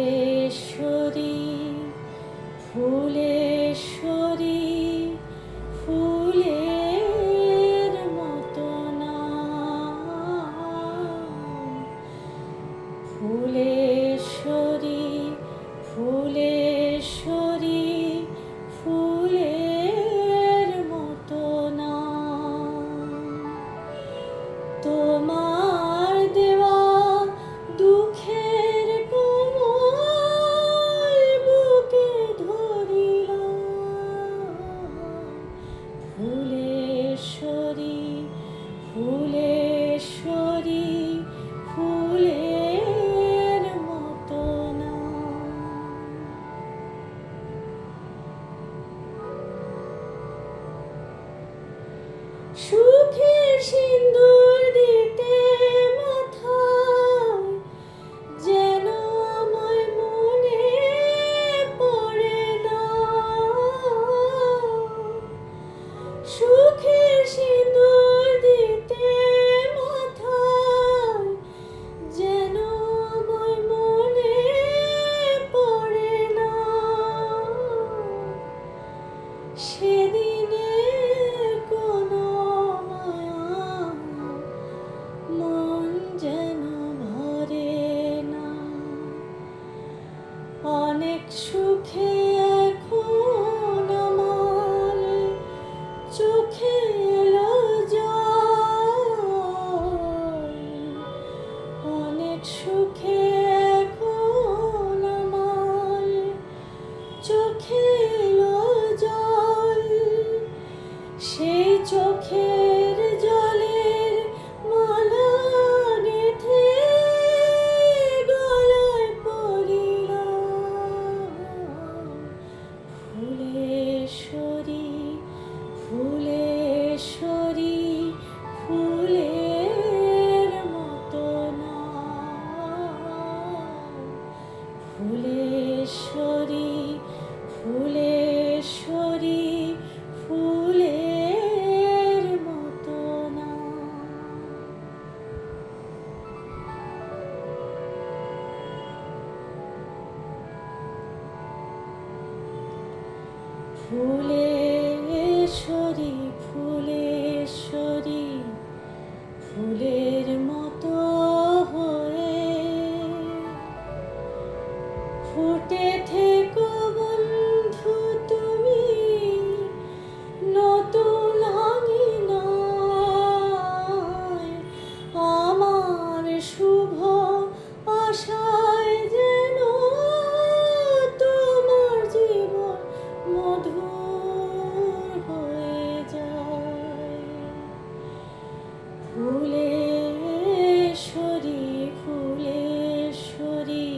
ফুলেশ্বরী ফুলেশ্বরী ফুলের মতো নাম। ফুলেশ্বরী ফুলেশ্বরী ফুলের মতো নাম। তোমার দেওয়া দুঃখের কোমল বুকে ধরিলাম। ফুলেশ্বরী ফুলেশ্বরী ফুলের মতো নাম। সুখের সিন্দুর দিতে মাথায় যেন আমায় মনে পড়ে না। সুখের সিন্দুর দিতে মাথায় যেন আমায় মনে পড়ে না। সেদিনের কোনো মায়া মন যেন ভরে না। অনেক সুখে এখন আমার চোখে এলো জল। অনেক সুখে এখন আমার চোখে এলো জল। সেই চোখের জলের মালা গেঁথে গলায় পরিলাম। ফুলেশ্বরী ফুলেশ্বরী ফুলের মতো নাম। ফুলেশ্বরী ফুলেশ্বরী ফুলের মতো নাম। ফুলেশ্বরী ফুলেশ্বরী ফুলের মতো হয়ে ফুটে থেকো বন্ধু তুমি নতুন আঙিনায়। আমার শুভ আশায় যেন তোমার জীবন মধুর হয়ে যায়। ফুলেশ্বরী ফুলেশ্বরী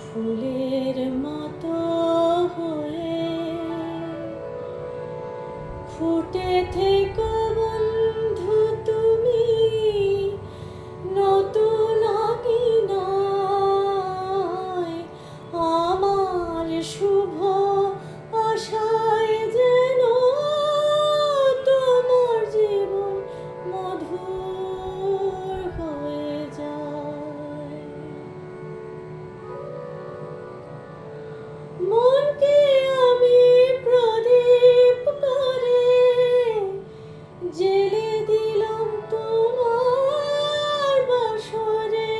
ফুলের মতো হয়ে ফুটে থেকো বন্ধু তুমি নতুন আঙিনায়। আমার শুভ আশায় যেন তোমার জীবন মধুর হয়ে যায়। মনকে আমি প্রদীপ করে জেলে দিলাম তোমার বাসরে।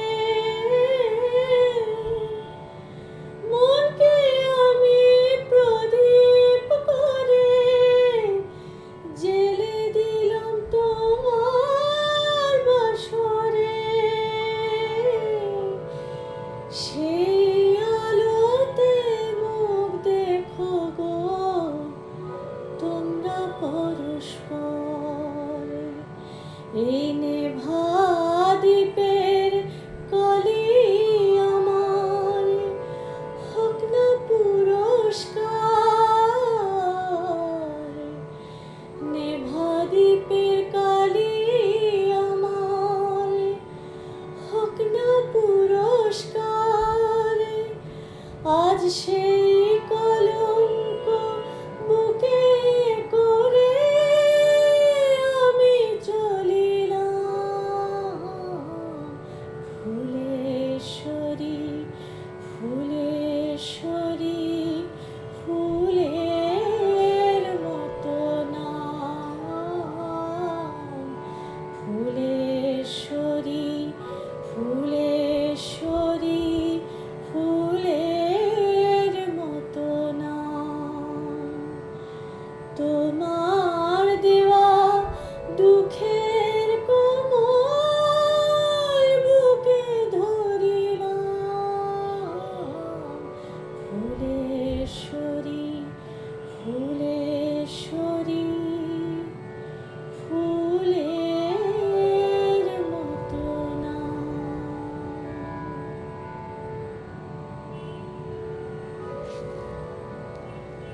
মনকে আমি প্রদীপ করে জেলে দিলাম তোমার বাসরে। সেই আলোতে মুখ দেখো গো তোমরা পরস্পর। এই নেভা দ্বীপের কলি আমার হোক না পুরস্কার। নেভা দ্বীপের কালি আমার হোক না পুরস্কার। আজ সেই কলঙ্ক বুকে করে আমি চলিলাম। তোমার দেওয়া দুঃখের কোমল বুকে ধরিলাম ফুলেশ্বরী ফুলেশ্বরী